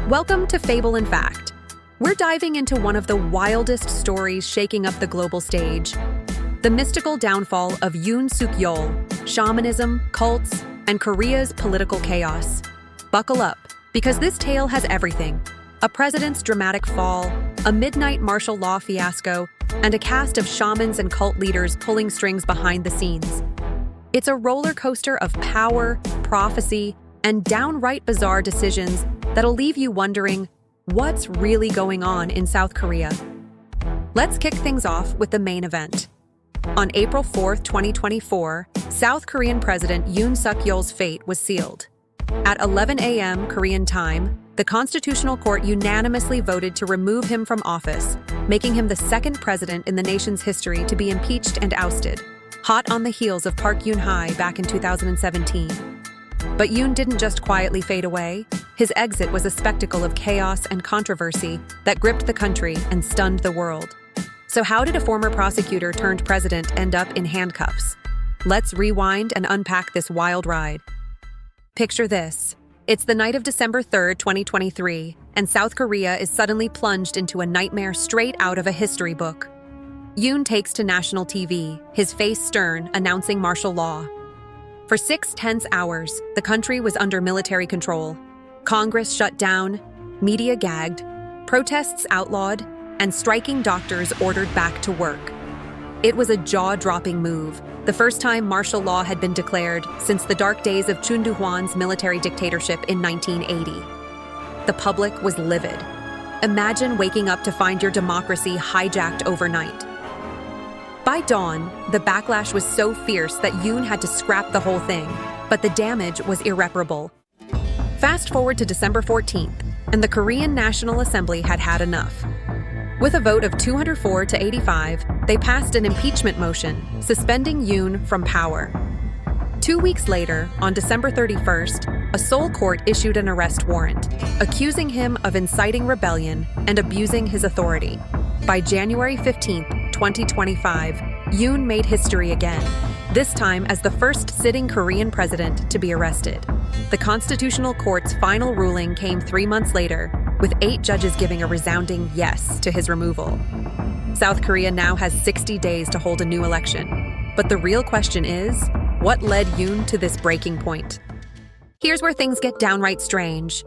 Welcome to Fable and Fact. We're diving into one of the wildest stories shaking up the global stage. The mystical downfall of Yoon Suk Yeol, shamanism, cults, and Korea's political chaos. Buckle up, because this tale has everything. A president's dramatic fall, a midnight martial law fiasco, and a cast of shamans and cult leaders pulling strings behind the scenes. It's a roller coaster of power, prophecy, and downright bizarre decisions that'll leave you wondering, what's really going on in South Korea? Let's kick things off with the main event. On April 4, 2024, South Korean President Yoon Suk Yeol's fate was sealed. At 11 a.m. Korean time, the Constitutional Court unanimously voted to remove him from office, making him the second president in the nation's history to be impeached and ousted, hot on the heels of Park Geun-hye back in 2017. But Yoon didn't just quietly fade away. His exit was a spectacle of chaos and controversy that gripped the country and stunned the world. So how did a former prosecutor turned president end up in handcuffs? Let's rewind and unpack this wild ride. Picture this. It's the night of December 3rd, 2023, and South Korea is suddenly plunged into a nightmare straight out of a history book. Yoon takes to national TV, his face stern, announcing martial law. For 6 tense hours, the country was under military control. Congress shut down, media gagged, protests outlawed, and striking doctors ordered back to work. It was a jaw-dropping move, the first time martial law had been declared since the dark days of Chun Doo-hwan's military dictatorship in 1980. The public was livid. Imagine waking up to find your democracy hijacked overnight. By dawn, the backlash was so fierce that Yoon had to scrap the whole thing, but the damage was irreparable. Fast forward to December 14th, and the Korean National Assembly had had enough. With a vote of 204 to 85, they passed an impeachment motion, suspending Yoon from power. 2 weeks later, on December 31st, a Seoul court issued an arrest warrant, accusing him of inciting rebellion and abusing his authority. By January 15th, 2025, Yoon made history again, this time as the first sitting Korean president to be arrested. The Constitutional Court's final ruling came 3 months later, with 8 judges giving a resounding yes to his removal. South Korea now has 60 days to hold a new election. But the real question is, what led Yoon to this breaking point? Here's where things get downright strange.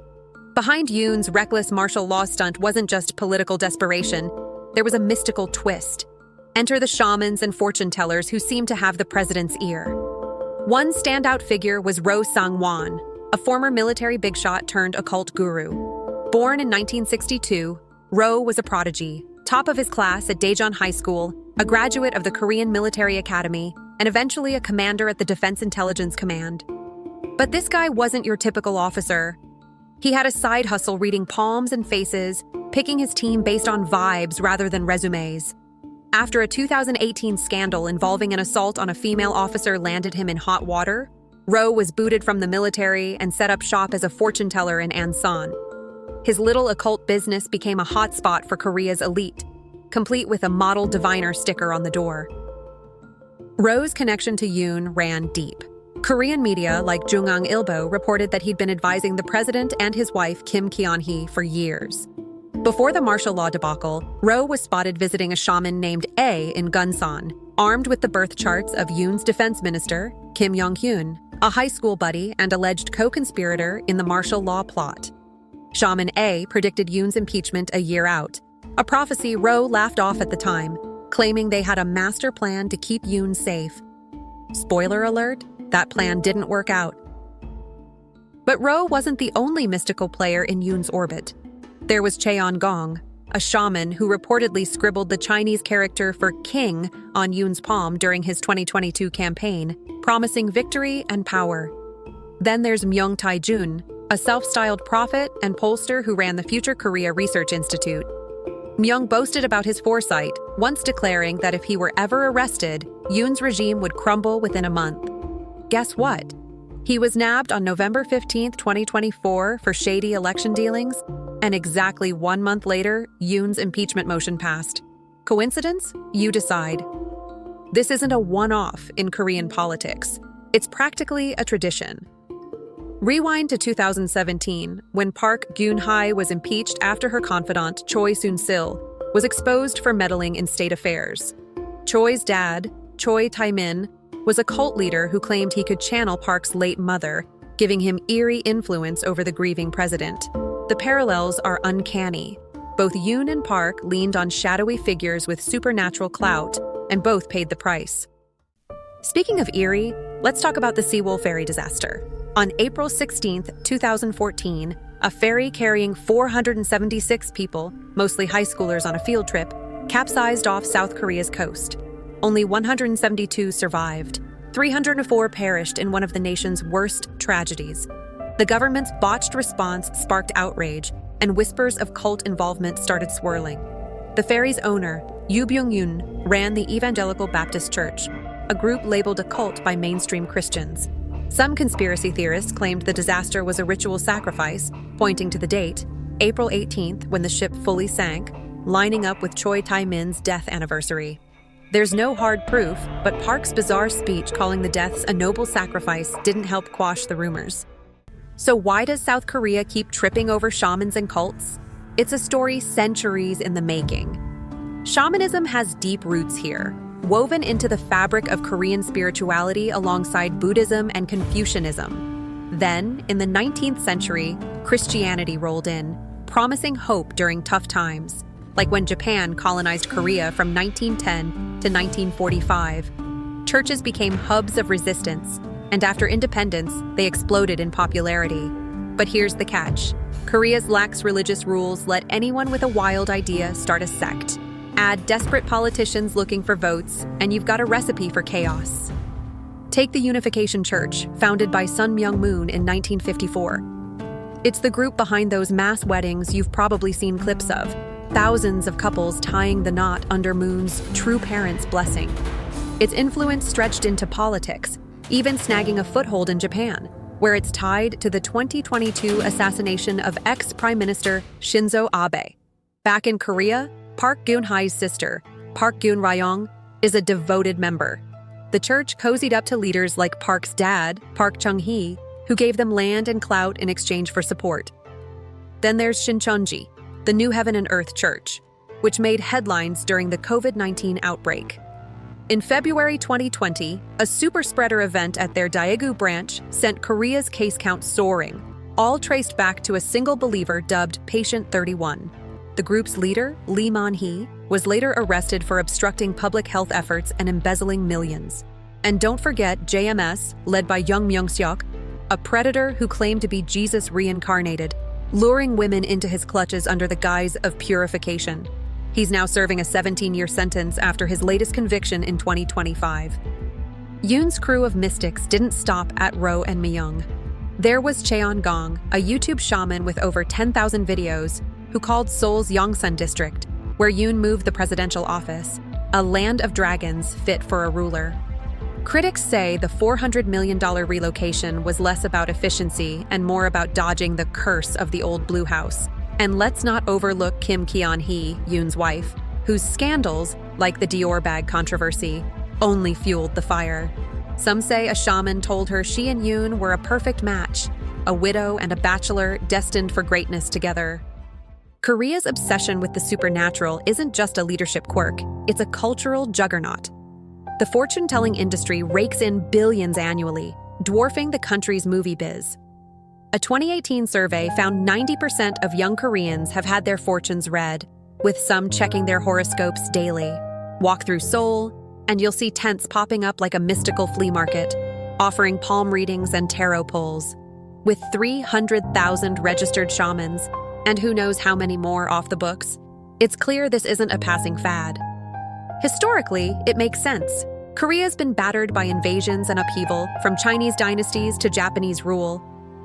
Behind Yoon's reckless martial law stunt wasn't just political desperation. There was a mystical twist. Enter the shamans and fortune tellers who seemed to have the president's ear. One standout figure was Roh Sang-won, a former military bigshot turned occult guru. Born in 1962, Roh was a prodigy, top of his class at Daejeon High School, a graduate of the Korean Military Academy, and eventually a commander at the Defense Intelligence Command. But this guy wasn't your typical officer. He had a side hustle reading palms and faces, picking his team based on vibes rather than resumes. After a 2018 scandal involving an assault on a female officer landed him in hot water, Roh was booted from the military and set up shop as a fortune teller in Ansan. His little occult business became a hotspot for Korea's elite, complete with a model diviner sticker on the door. Roh's connection to Yoon ran deep. Korean media like Jungang Ilbo reported that he'd been advising the president and his wife Kim Geun-hye for years. Before the martial law debacle, Roh was spotted visiting a shaman named A in Gunsan, armed with the birth charts of Yoon's defense minister, Kim Yong-hyun, a high school buddy and alleged co-conspirator in the martial law plot. Shaman A predicted Yoon's impeachment a year out, a prophecy Roh laughed off at the time, claiming they had a master plan to keep Yoon safe. Spoiler alert, that plan didn't work out. But Roh wasn't the only mystical player in Yoon's orbit. There was Cheon-gong, a shaman who reportedly scribbled the Chinese character for king on Yoon's palm during his 2022 campaign, promising victory and power. Then there's Myung Tae-jun, a self-styled prophet and pollster who ran the Future Korea Research Institute. Myung boasted about his foresight, once declaring that if he were ever arrested, Yoon's regime would crumble within a month. Guess what? He was nabbed on November 15, 2024 for shady election dealings, and exactly 1 month later, Yoon's impeachment motion passed. Coincidence? You decide. This isn't a one-off in Korean politics. It's practically a tradition. Rewind to 2017, when Park Geun-hye was impeached after her confidant, Choi Soon-sil, was exposed for meddling in state affairs. Choi's dad, Choi Tae-min, was a cult leader who claimed he could channel Park's late mother, giving him eerie influence over the grieving president. The parallels are uncanny. Both Yoon and Park leaned on shadowy figures with supernatural clout, and both paid the price. Speaking of eerie, let's talk about the Sewol ferry disaster. On April 16, 2014, a ferry carrying 476 people, mostly high schoolers on a field trip, capsized off South Korea's coast. Only 172 survived. 304 perished in one of the nation's worst tragedies. The government's botched response sparked outrage, and whispers of cult involvement started swirling. The ferry's owner, Yoo Byung-yoon, ran the Evangelical Baptist Church, a group labeled a cult by mainstream Christians. Some conspiracy theorists claimed the disaster was a ritual sacrifice, pointing to the date, April 18th, when the ship fully sank, lining up with Choi Tae-min's death anniversary. There's no hard proof, but Park's bizarre speech calling the deaths a noble sacrifice didn't help quash the rumors. So why does South Korea keep tripping over shamans and cults? It's a story centuries in the making. Shamanism has deep roots here, woven into the fabric of Korean spirituality alongside Buddhism and Confucianism. Then, in the 19th century, Christianity rolled in, promising hope during tough times, like when Japan colonized Korea from 1910 to 1945. Churches became hubs of resistance, and after independence, they exploded in popularity. But here's the catch. Korea's lax religious rules let anyone with a wild idea start a sect. Add desperate politicians looking for votes, and you've got a recipe for chaos. Take the Unification Church, founded by Sun Myung-moon in 1954. It's the group behind those mass weddings you've probably seen clips of, thousands of couples tying the knot under Moon's true parents' blessing. Its influence stretched into politics, even snagging a foothold in Japan, where it's tied to the 2022 assassination of ex-Prime Minister Shinzo Abe. Back in Korea, Park Geun-hye's sister, Park Geun-ryong, is a devoted member. The church cozied up to leaders like Park's dad, Park Chung-hee, who gave them land and clout in exchange for support. Then there's Shincheonji, the New Heaven and Earth Church, which made headlines during the COVID-19 outbreak. In February 2020, a super spreader event at their Daegu branch sent Korea's case count soaring, all traced back to a single believer dubbed Patient 31. The group's leader, Lee Man-hee, was later arrested for obstructing public health efforts and embezzling millions. And don't forget JMS, led by Young Myung-seok, a predator who claimed to be Jesus reincarnated, luring women into his clutches under the guise of purification. He's now serving a 17-year sentence after his latest conviction in 2025. Yoon's crew of mystics didn't stop at Ro and Myung. There was Cheon-gong, a YouTube shaman with over 10,000 videos, who called Seoul's Yongsan district, where Yoon moved the presidential office, a land of dragons fit for a ruler. Critics say the $400 million relocation was less about efficiency and more about dodging the curse of the old Blue House. And let's not overlook Kim Keon-hee, Yoon's wife, whose scandals, like the Dior bag controversy, only fueled the fire. Some say a shaman told her she and Yoon were a perfect match, a widow and a bachelor destined for greatness together. Korea's obsession with the supernatural isn't just a leadership quirk, it's a cultural juggernaut. The fortune-telling industry rakes in billions annually, dwarfing the country's movie biz. A 2018 survey found 90% of young Koreans have had their fortunes read, with some checking their horoscopes daily. Walk through Seoul, and you'll see tents popping up like a mystical flea market, offering palm readings and tarot pulls. With 300,000 registered shamans, and who knows how many more off the books, it's clear this isn't a passing fad. Historically, it makes sense. Korea's been battered by invasions and upheaval, from Chinese dynasties to Japanese rule.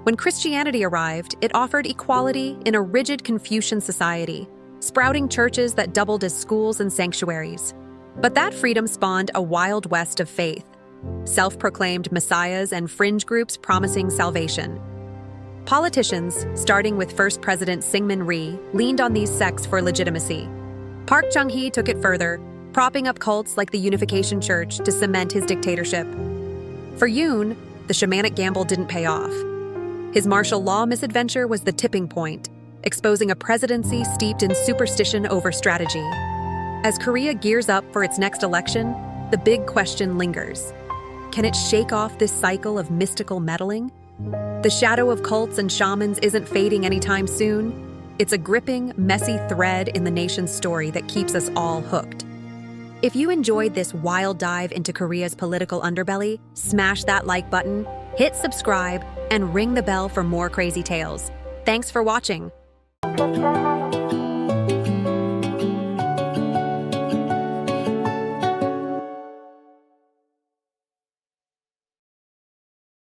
When Christianity arrived, it offered equality in a rigid Confucian society, sprouting churches that doubled as schools and sanctuaries. But that freedom spawned a wild west of faith, self-proclaimed messiahs and fringe groups promising salvation. Politicians, starting with First President Syngman Rhee, leaned on these sects for legitimacy. Park Chung-hee took it further, propping up cults like the Unification Church to cement his dictatorship. For Yoon, the shamanic gamble didn't pay off. His martial law misadventure was the tipping point, exposing a presidency steeped in superstition over strategy. As Korea gears up for its next election, the big question lingers. Can it shake off this cycle of mystical meddling? The shadow of cults and shamans isn't fading anytime soon. It's a gripping, messy thread in the nation's story that keeps us all hooked. If you enjoyed this wild dive into Korea's political underbelly, smash that like button, hit subscribe, and ring the bell for more crazy tales. Thanks for watching.